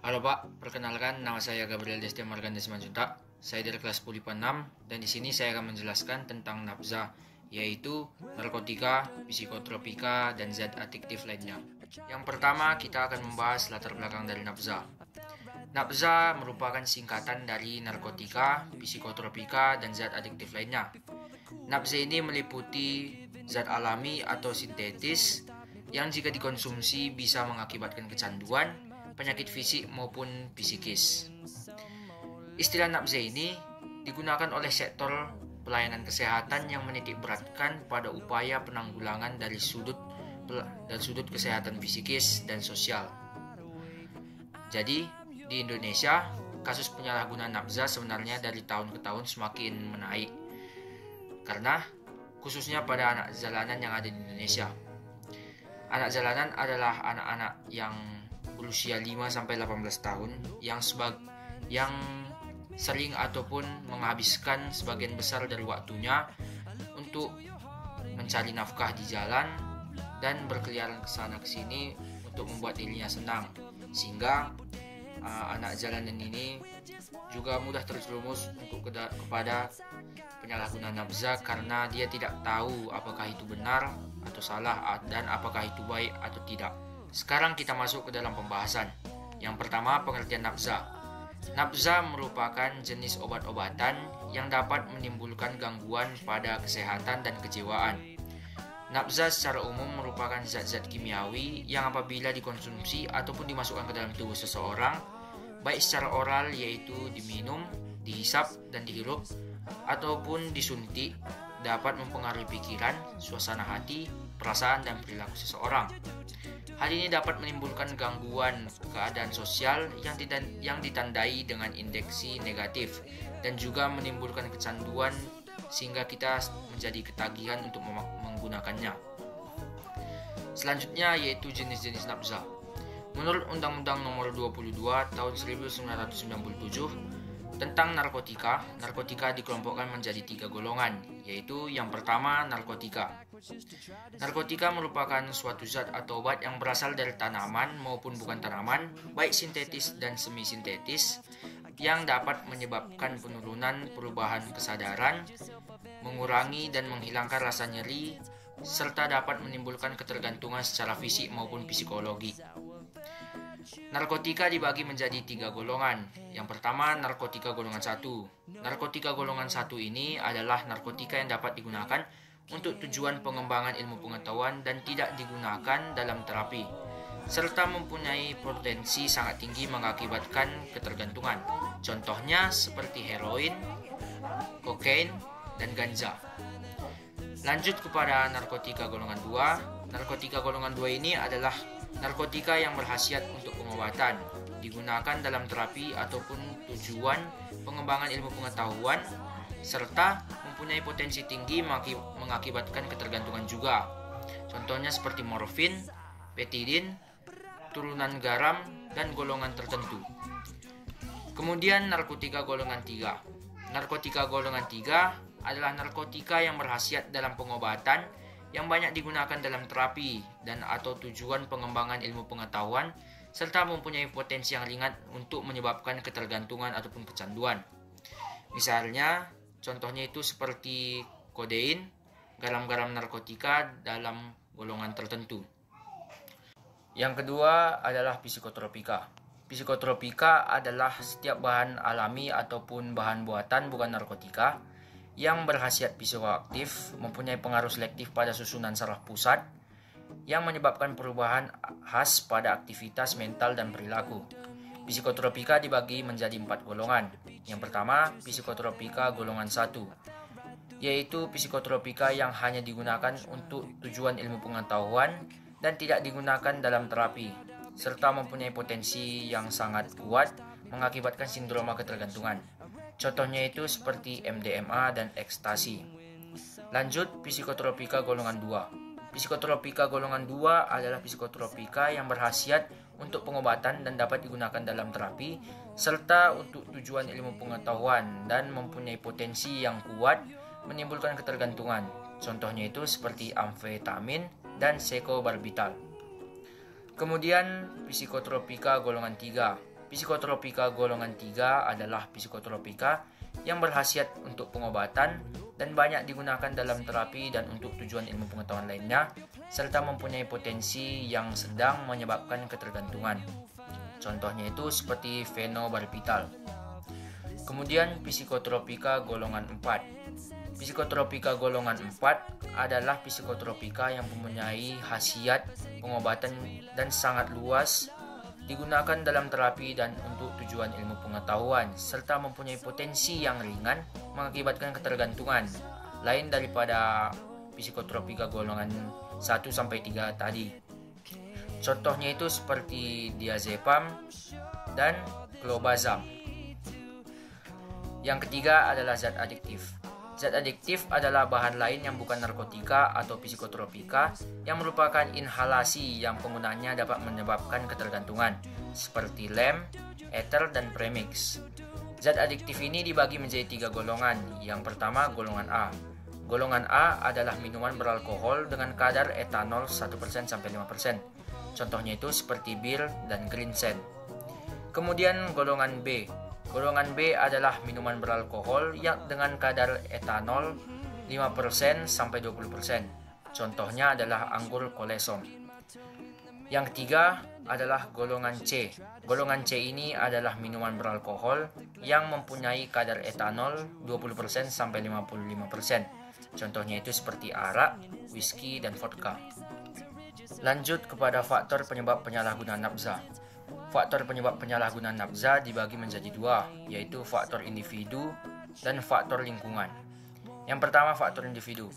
Halo Pak, perkenalkan nama saya Gabriel Destia Marganda Simanjuntak. Saya dari kelas 10 IPA 6 dan di sini saya akan menjelaskan tentang nafza, yaitu narkotika, psikotropika, dan zat adiktif lainnya. Yang pertama, kita akan membahas latar belakang dari nafza. Nafza merupakan singkatan dari narkotika, psikotropika, dan zat adiktif lainnya. Nafza ini meliputi zat alami atau sintetis yang jika dikonsumsi bisa mengakibatkan kecanduan, penyakit fisik maupun psikis. Istilah nafza ini digunakan oleh sektor pelayanan kesehatan yang menitik beratkan pada upaya penanggulangan dari sudut kesehatan psikis dan sosial. Jadi, di Indonesia, kasus penyalahgunaan nafza sebenarnya dari tahun ke tahun semakin menaik. Karena khususnya pada anak jalanan yang ada di Indonesia. Anak jalanan adalah anak-anak yang berusia 5-18 tahun yang sering ataupun menghabiskan sebagian besar dari waktunya untuk mencari nafkah di jalan dan berkeliaran ke sana ke sini untuk membuat dirinya senang, sehingga anak jalanan ini juga mudah terjerumus kepada penyalahgunaan nafza karena dia tidak tahu apakah itu benar atau salah dan apakah itu baik atau tidak. Sekarang kita masuk ke dalam pembahasan. Yang pertama, pengertian nafza. Nafza merupakan jenis obat-obatan yang dapat menimbulkan gangguan pada kesehatan dan kejiwaan. Nafza secara umum merupakan zat-zat kimiawi yang apabila dikonsumsi ataupun dimasukkan ke dalam tubuh seseorang, baik secara oral yaitu diminum, dihisap dan dihirup, ataupun disuntik, dapat mempengaruhi pikiran, suasana hati, perasaan dan perilaku seseorang. Hal ini dapat menimbulkan gangguan keadaan sosial yang ditandai dengan indeksi negatif dan juga menimbulkan kecanduan sehingga kita menjadi ketagihan untuk menggunakannya. Selanjutnya yaitu jenis-jenis nafza. Menurut Undang-Undang Nomor 22 Tahun 1997 tentang narkotika dikelompokkan menjadi 3 golongan, yaitu yang pertama narkotika. Narkotika merupakan suatu zat atau obat yang berasal dari tanaman maupun bukan tanaman, baik sintetis dan semi-sintetis, yang dapat menyebabkan penurunan perubahan kesadaran, mengurangi dan menghilangkan rasa nyeri, serta dapat menimbulkan ketergantungan secara fisik maupun psikologi. Narkotika dibagi menjadi 3 golongan. Yang pertama, narkotika golongan 1. Narkotika golongan 1 ini adalah narkotika yang dapat digunakan untuk tujuan pengembangan ilmu pengetahuan dan tidak digunakan dalam terapi, serta mempunyai potensi sangat tinggi mengakibatkan ketergantungan. Contohnya seperti heroin, kokain, dan ganja. Lanjut kepada narkotika golongan 2. Narkotika golongan 2 ini adalah narkotika yang berkhasiat untuk pengobatan, digunakan dalam terapi ataupun tujuan pengembangan ilmu pengetahuan, serta mempunyai potensi tinggi mengakibatkan ketergantungan juga. Contohnya seperti morfin, betidin, turunan garam, dan golongan tertentu. Kemudian narkotika golongan 3. Narkotika golongan 3 adalah narkotika yang berkhasiat dalam pengobatan yang banyak digunakan dalam terapi dan atau tujuan pengembangan ilmu pengetahuan, serta mempunyai potensi yang ringan untuk menyebabkan ketergantungan ataupun kecanduan. Misalnya, contohnya itu seperti kodein, garam-garam narkotika dalam golongan tertentu. Yang kedua adalah psikotropika. Psikotropika adalah setiap bahan alami ataupun bahan buatan bukan narkotika yang berkhasiat psikoaktif, mempunyai pengaruh selektif pada susunan saraf pusat, yang menyebabkan perubahan khas pada aktivitas mental dan perilaku. Psikotropika dibagi menjadi 4 golongan. Yang pertama, psikotropika golongan 1, yaitu psikotropika yang hanya digunakan untuk tujuan ilmu pengetahuan dan tidak digunakan dalam terapi, serta mempunyai potensi yang sangat kuat mengakibatkan sindroma ketergantungan. Contohnya itu seperti MDMA dan ekstasi. Lanjut, psikotropika golongan 2. Psikotropika golongan 2 adalah psikotropika yang berkhasiat untuk pengobatan dan dapat digunakan dalam terapi, serta untuk tujuan ilmu pengetahuan dan mempunyai potensi yang kuat menimbulkan ketergantungan. Contohnya itu seperti amfetamin dan sekobarbital. Kemudian psikotropika golongan 3. Psikotropika golongan 3 adalah psikotropika yang berkhasiat untuk pengobatan dan banyak digunakan dalam terapi dan untuk tujuan ilmu pengetahuan lainnya, serta mempunyai potensi yang sedang menyebabkan ketergantungan. Contohnya itu seperti fenobarbital. Kemudian psikotropika golongan 4. Psikotropika golongan 4 adalah psikotropika yang mempunyai khasiat pengobatan dan sangat luas, digunakan dalam terapi dan untuk tujuan ilmu pengetahuan, serta mempunyai potensi yang ringan mengakibatkan ketergantungan, lain daripada psikotropika golongan 1-3 tadi. Contohnya itu seperti diazepam dan clobazam. Yang ketiga adalah zat adiktif. Zat adiktif adalah bahan lain yang bukan narkotika atau psikotropika yang merupakan inhalasi yang penggunaannya dapat menyebabkan ketergantungan, seperti lem, ether, dan premix. Zat adiktif ini dibagi menjadi 3 golongan. Yang pertama, golongan A. Golongan A adalah minuman beralkohol dengan kadar etanol 1%-5%. Contohnya itu seperti bir dan Greensen. Kemudian golongan B. Golongan B adalah minuman beralkohol yang dengan kadar etanol 5%-20%. Contohnya adalah anggur kolesom. Yang ketiga adalah golongan C. Golongan C ini adalah minuman beralkohol yang mempunyai kadar etanol 20%-55%. Contohnya itu seperti arak, whisky, dan vodka. Lanjut kepada faktor penyebab penyalahgunaan nafza. Faktor penyebab penyalahgunaan nafza dibagi menjadi 2, yaitu faktor individu dan faktor lingkungan. Yang pertama, faktor individu.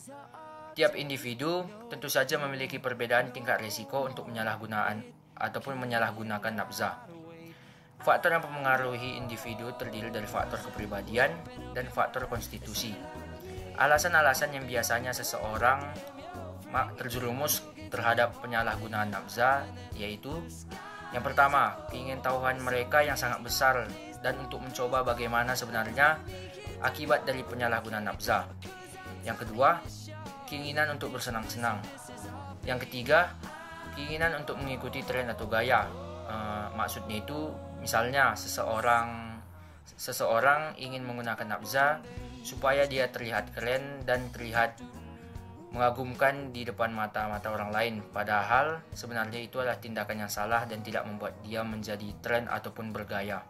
Tiap individu tentu saja memiliki perbedaan tingkat risiko untuk menyalahgunakan nafza. Faktor yang mempengaruhi individu terdiri dari faktor kepribadian dan faktor konstitusi. Alasan-alasan yang biasanya seseorang terjerumus terhadap penyalahgunaan nafza yaitu: yang pertama, keingintahuan mereka yang sangat besar dan untuk mencoba bagaimana sebenarnya akibat dari penyalahgunaan nafza. Yang kedua, keinginan untuk bersenang-senang. Yang ketiga, keinginan untuk mengikuti tren atau gaya. Maksudnya itu, misalnya seseorang ingin menggunakan nafza supaya dia terlihat keren dan terlihat mengagumkan di depan mata orang lain, padahal sebenarnya itu adalah tindakan yang salah dan tidak membuat dia menjadi tren ataupun bergaya.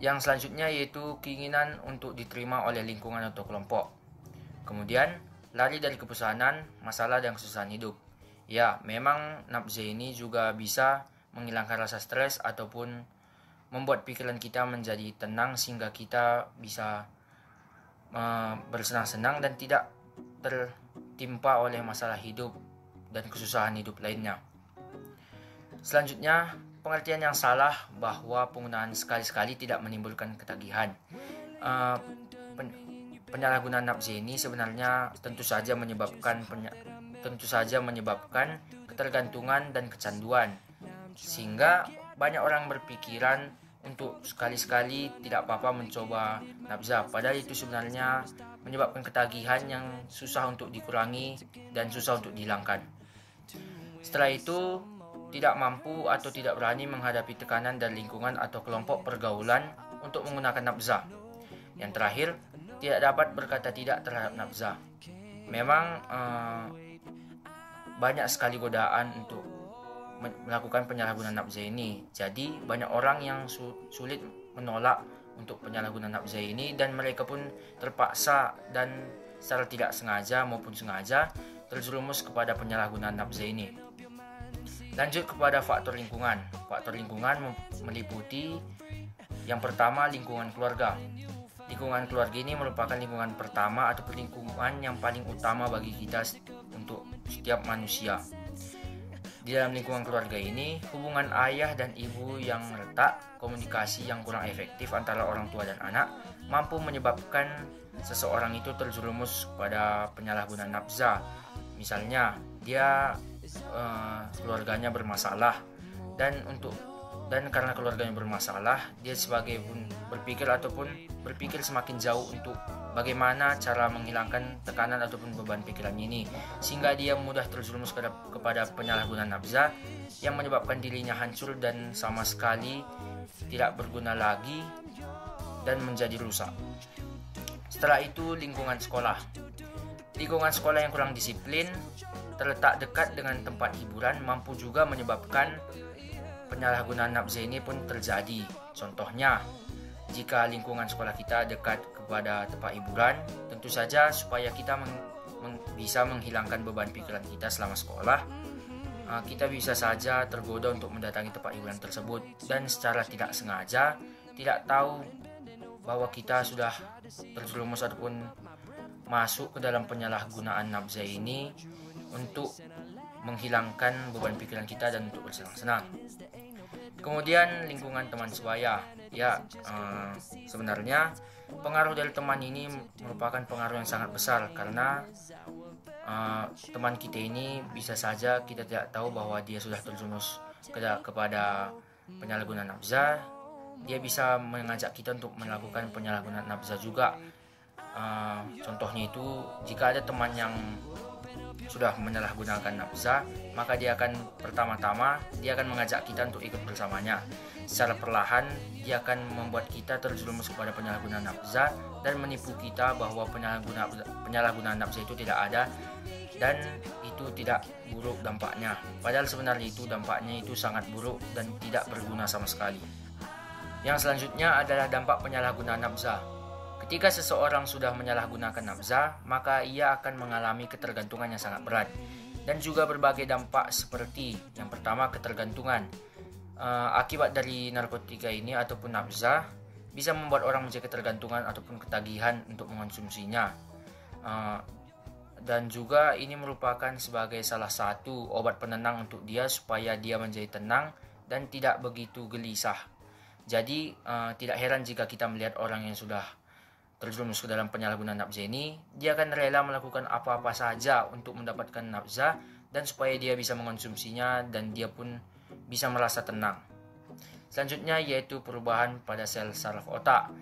Yang selanjutnya yaitu keinginan untuk diterima oleh lingkungan atau kelompok. Kemudian, lari dari kebosanan, masalah, dan kesusahan hidup. Ya, memang nafza ini juga bisa menghilangkan rasa stres ataupun membuat pikiran kita menjadi tenang sehingga kita bisa bersenang-senang dan tidak tertimpa oleh masalah hidup dan kesusahan hidup lainnya. Selanjutnya, pengertian yang salah bahwa penggunaan sekali-sekali tidak menimbulkan ketagihan. Penyalahgunaan nafza ini sebenarnya tentu saja menyebabkan ketergantungan dan kecanduan, sehingga banyak orang berpikiran untuk sekali-sekali tidak apa-apa mencoba nafza, padahal itu sebenarnya menyebabkan ketagihan yang susah untuk dikurangi dan susah untuk dihilangkan. Setelah itu, tidak mampu atau tidak berani menghadapi tekanan dari lingkungan atau kelompok pergaulan untuk menggunakan nafza. Yang terakhir, tidak dapat berkata tidak terhadap nafza. Memang banyak sekali godaan untuk melakukan penyalahgunaan nafza ini. Jadi banyak orang yang sulit menolak untuk penyalahgunaan nafza ini, dan mereka pun terpaksa dan secara tidak sengaja maupun sengaja terjerumus kepada penyalahgunaan nafza ini. Lanjut kepada faktor lingkungan. Faktor lingkungan meliputi yang pertama, lingkungan keluarga. Lingkungan keluarga ini merupakan lingkungan pertama atau lingkungan yang paling utama bagi kita untuk setiap manusia. Di dalam lingkungan keluarga ini, hubungan ayah dan ibu yang retak, komunikasi yang kurang efektif antara orang tua dan anak, mampu menyebabkan seseorang itu terjerumus pada penyalahgunaan nafza. Misalnya, dia keluarganya bermasalah dan karena keluarganya bermasalah, dia sebagai pun berpikir semakin jauh untuk bagaimana cara menghilangkan tekanan ataupun beban pikiran ini, sehingga dia mudah terjerumus kepada penyalahgunaan nafza yang menyebabkan dirinya hancur dan sama sekali tidak berguna lagi dan menjadi rusak. Setelah itu, lingkungan sekolah. Lingkungan sekolah yang kurang disiplin, terletak dekat dengan tempat hiburan, mampu juga menyebabkan penyalahgunaan nafza ini pun terjadi. Contohnya, jika lingkungan sekolah kita dekat kepada tempat hiburan, tentu saja supaya kita bisa menghilangkan beban pikiran kita selama sekolah, kita bisa saja tergoda untuk mendatangi tempat hiburan tersebut dan secara tidak sengaja tidak tahu bahwa kita sudah terjerumus ataupun masuk ke dalam penyalahgunaan nafza ini untuk menghilangkan beban pikiran kita dan untuk bersenang-senang. Kemudian lingkungan teman sebaya. Ya, sebenarnya pengaruh dari teman ini merupakan pengaruh yang sangat besar, karena teman kita ini bisa saja kita tidak tahu bahwa dia sudah terjerumus kepada penyalahgunaan nafza. Dia bisa mengajak kita untuk melakukan penyalahgunaan nafza juga. Contohnya itu, jika ada teman yang sudah menyalahgunakan nafza, maka dia akan pertama-tama dia akan mengajak kita untuk ikut bersamanya. Secara perlahan dia akan membuat kita terjerumus kepada penyalahgunaan nafza dan menipu kita bahwa penyalahgunaan nafza itu tidak ada dan itu tidak buruk dampaknya. Padahal sebenarnya itu dampaknya itu sangat buruk dan tidak berguna sama sekali. Yang selanjutnya adalah dampak penyalahgunaan nafza. Ketika seseorang sudah menyalahgunakan nafza, maka ia akan mengalami ketergantungan yang sangat berat dan juga berbagai dampak seperti yang pertama, ketergantungan. Akibat dari narkotika ini ataupun nafza bisa membuat orang menjadi ketergantungan ataupun ketagihan untuk mengonsumsinya. Dan juga ini merupakan sebagai salah satu obat penenang untuk dia supaya dia menjadi tenang dan tidak begitu gelisah. Jadi tidak heran jika kita melihat orang yang sudah terjerumus ke dalam penyalahgunaan nafza ini, dia akan rela melakukan apa-apa saja untuk mendapatkan nafza dan supaya dia bisa mengonsumsinya dan dia pun bisa merasa tenang. Selanjutnya yaitu perubahan pada sel saraf otak.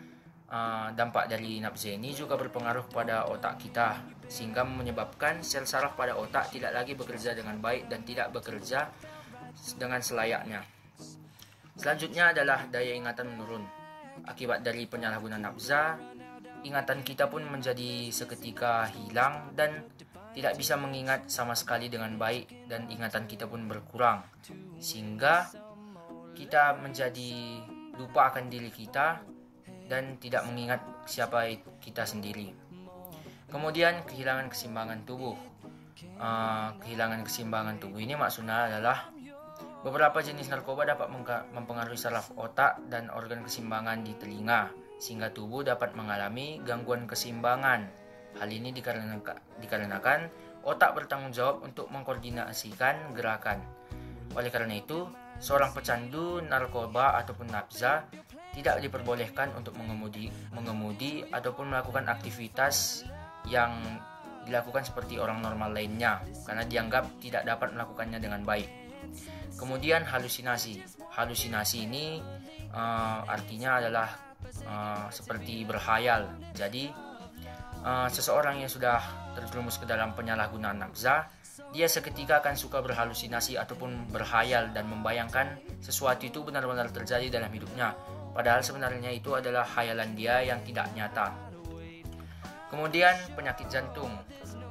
Dampak dari nafza ini juga berpengaruh pada otak kita, sehingga menyebabkan sel saraf pada otak tidak lagi bekerja dengan baik dan tidak bekerja dengan selayaknya. Selanjutnya adalah daya ingatan menurun. Akibat dari penyalahgunaan nafza, ingatan kita pun menjadi seketika hilang dan tidak bisa mengingat sama sekali dengan baik, dan ingatan kita pun berkurang sehingga kita menjadi lupa akan diri kita dan tidak mengingat siapa kita sendiri. Kemudian kehilangan keseimbangan tubuh. Kehilangan keseimbangan tubuh ini maksudnya adalah beberapa jenis narkoba dapat mempengaruhi saraf otak dan organ keseimbangan di telinga, sehingga tubuh dapat mengalami gangguan keseimbangan. Hal ini dikarenakan otak bertanggung jawab untuk mengkoordinasikan gerakan. Oleh karena itu, seorang pecandu narkoba ataupun nafza tidak diperbolehkan untuk mengemudi ataupun melakukan aktivitas yang dilakukan seperti orang normal lainnya, karena dianggap tidak dapat melakukannya dengan baik. Kemudian halusinasi. Halusinasi ini artinya adalah seperti berhayal. Jadi seseorang yang sudah terjerumus ke dalam penyalahgunaan nafza, dia seketika akan suka berhalusinasi ataupun berhayal dan membayangkan sesuatu itu benar-benar terjadi dalam hidupnya, padahal sebenarnya itu adalah hayalan dia yang tidak nyata. Kemudian penyakit jantung.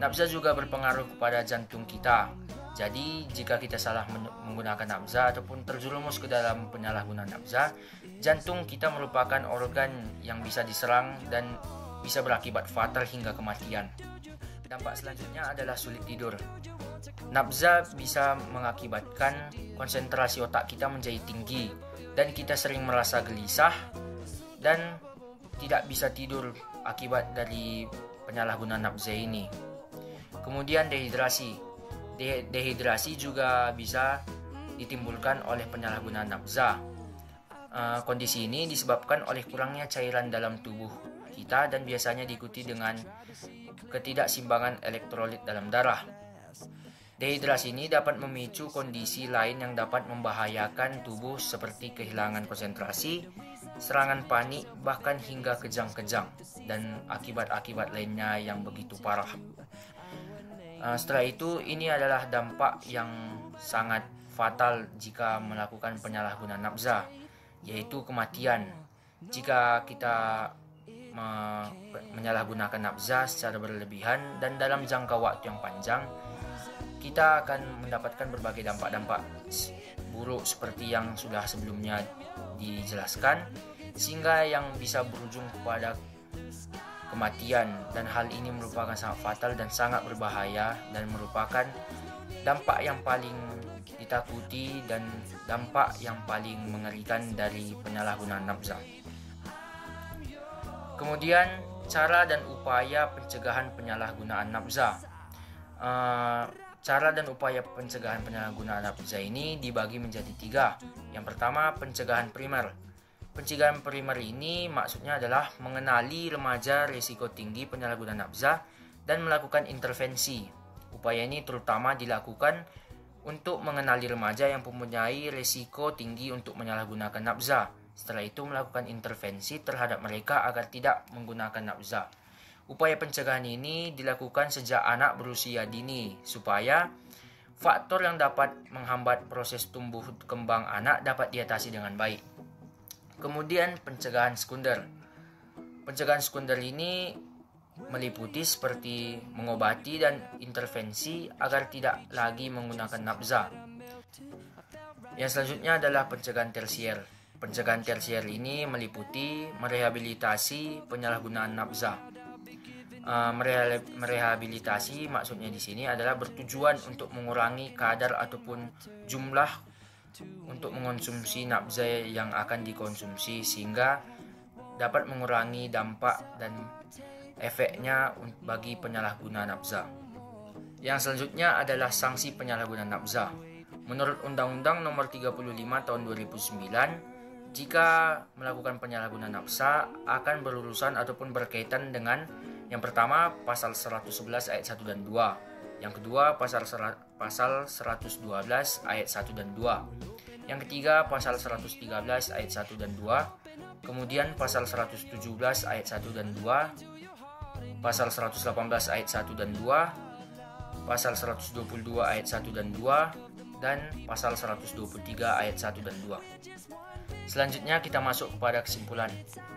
Nafza juga berpengaruh kepada jantung kita. Jadi jika kita salah menggunakan nafza ataupun terjerumus ke dalam penyalahgunaan nafza, jantung kita merupakan organ yang bisa diserang dan bisa berakibat fatal hingga kematian. Dampak selanjutnya adalah sulit tidur. Nafza bisa mengakibatkan konsentrasi otak kita menjadi tinggi dan kita sering merasa gelisah dan tidak bisa tidur akibat dari penyalahgunaan nafza ini. Kemudian dehidrasi. Dehidrasi juga bisa ditimbulkan oleh penyalahgunaan nafza. Kondisi ini disebabkan oleh kurangnya cairan dalam tubuh kita dan biasanya diikuti dengan ketidakseimbangan elektrolit dalam darah. Dehidrasi ini dapat memicu kondisi lain yang dapat membahayakan tubuh seperti kehilangan konsentrasi, serangan panik, bahkan hingga kejang-kejang, dan akibat-akibat lainnya yang begitu parah. Setelah itu, ini adalah dampak yang sangat fatal jika melakukan penyalahgunaan nafza, yaitu kematian. Jika kita menyalahgunakan nafza secara berlebihan dan dalam jangka waktu yang panjang, kita akan mendapatkan berbagai dampak-dampak buruk seperti yang sudah sebelumnya dijelaskan, sehingga yang bisa berujung kepada kematian, dan hal ini merupakan sangat fatal dan sangat berbahaya dan merupakan dampak yang paling ditakuti dan dampak yang paling mengerikan dari penyalahgunaan nafza. Kemudian cara dan upaya pencegahan penyalahgunaan nafza. Cara dan upaya pencegahan penyalahgunaan nafza ini dibagi menjadi 3. Yang pertama, pencegahan primer. Pencegahan primer ini maksudnya adalah mengenali remaja risiko tinggi penyalahgunaan nafza dan melakukan intervensi. Upaya ini terutama dilakukan untuk mengenali remaja yang mempunyai risiko tinggi untuk menyalahgunakan nafza. Setelah itu melakukan intervensi terhadap mereka agar tidak menggunakan nafza. Upaya pencegahan ini dilakukan sejak anak berusia dini supaya faktor yang dapat menghambat proses tumbuh kembang anak dapat diatasi dengan baik. Kemudian pencegahan sekunder. Pencegahan sekunder ini meliputi seperti mengobati dan intervensi agar tidak lagi menggunakan nafza. Yang selanjutnya adalah pencegahan tersier. Pencegahan tersier ini meliputi merehabilitasi penyalahgunaan nafza. Merehabilitasi maksudnya di sini adalah bertujuan untuk mengurangi kadar ataupun jumlah untuk mengonsumsi nafza yang akan dikonsumsi sehingga dapat mengurangi dampak dan efeknya bagi penyalahguna nafza. Yang selanjutnya adalah sanksi penyalahgunaan nafza. Menurut Undang-Undang Nomor 35 Tahun 2009, jika melakukan penyalahgunaan nafza akan berurusan ataupun berkaitan dengan yang pertama pasal 111 ayat 1 dan 2, yang kedua pasal 112 ayat 1 dan 2, yang ketiga pasal 113 ayat 1 dan 2, kemudian pasal 117 ayat 1 dan 2, pasal 118 ayat 1 dan 2, pasal 122 ayat 1 dan 2, dan pasal 123 ayat 1 dan 2. Selanjutnya kita masuk kepada kesimpulan.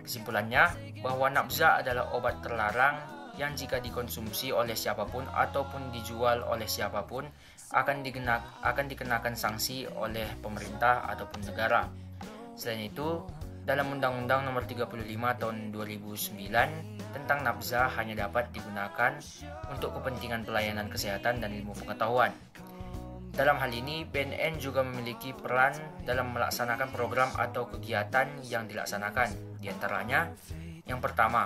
Kesimpulannya bahwa nafza adalah obat terlarang yang jika dikonsumsi oleh siapapun ataupun dijual oleh siapapun akan dikenakan sanksi oleh pemerintah ataupun negara. Selain itu, dalam Undang-Undang Nomor 35 Tahun 2009 tentang nafza hanya dapat digunakan untuk kepentingan pelayanan kesehatan dan ilmu pengetahuan. Dalam hal ini, BNN juga memiliki peran dalam melaksanakan program atau kegiatan yang dilaksanakan. Di antaranya, yang pertama,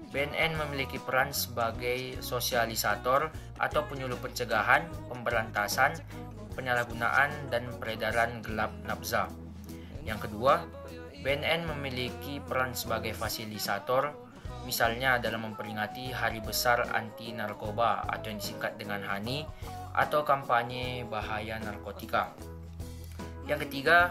BNN memiliki peran sebagai sosialisator atau penyuluh pencegahan, pemberantasan, penyalahgunaan, dan peredaran gelap nafza. Yang kedua, BNN memiliki peran sebagai fasilitator, misalnya dalam memperingati Hari Besar Anti Narkoba atau yang disingkat dengan HANI, atau kampanye bahaya narkotika. Yang ketiga,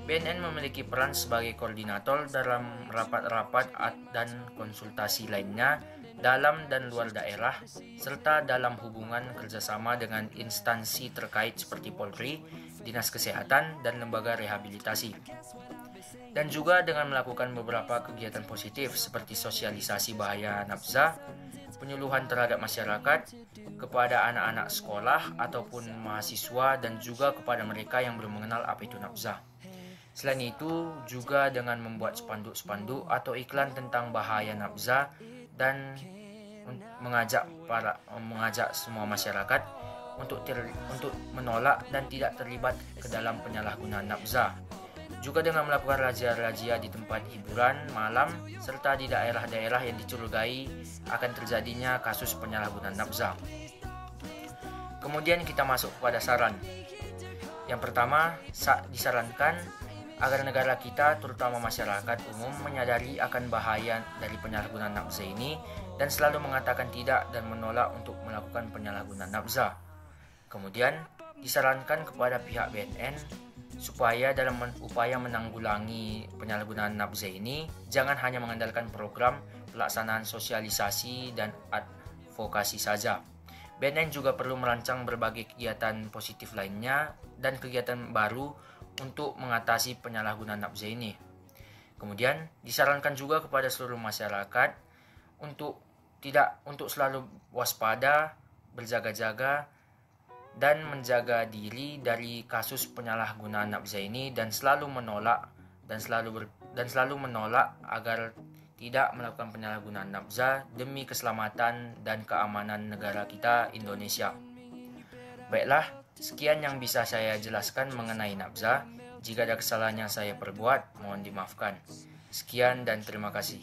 BNN memiliki peran sebagai koordinator dalam rapat-rapat dan konsultasi lainnya dalam dan luar daerah, serta dalam hubungan kerjasama dengan instansi terkait seperti Polri, Dinas Kesehatan, dan lembaga rehabilitasi. Dan juga dengan melakukan beberapa kegiatan positif seperti sosialisasi bahaya nafza, penyuluhan terhadap masyarakat, kepada anak-anak sekolah ataupun mahasiswa, dan juga kepada mereka yang belum mengenal apa itu nafza. Selain itu, juga dengan membuat spanduk-spanduk atau iklan tentang bahaya nafza dan mengajak semua masyarakat untuk menolak dan tidak terlibat ke dalam penyalahgunaan nafza. Juga dengan melakukan razia-razia di tempat hiburan malam serta di daerah-daerah yang dicurigai akan terjadinya kasus penyalahgunaan nafza. Kemudian kita masuk kepada saran. Yang pertama, disarankan agar negara kita, terutama masyarakat umum, menyadari akan bahaya dari penyalahgunaan nafza ini dan selalu mengatakan tidak dan menolak untuk melakukan penyalahgunaan nafza. Kemudian, disarankan kepada pihak BNN supaya dalam upaya menanggulangi penyalahgunaan nafza ini, jangan hanya mengandalkan program pelaksanaan sosialisasi dan advokasi saja. BNN juga perlu merancang berbagai kegiatan positif lainnya dan kegiatan baru untuk mengatasi penyalahgunaan nafza ini. Kemudian, disarankan juga kepada seluruh masyarakat untuk selalu waspada, berjaga-jaga, dan menjaga diri dari kasus penyalahgunaan nafza ini dan selalu menolak agar tidak melakukan penyalahgunaan nafza demi keselamatan dan keamanan negara kita, Indonesia. Baiklah, sekian yang bisa saya jelaskan mengenai nafza. Jika ada kesalahan yang saya perbuat, mohon dimaafkan. Sekian dan terima kasih.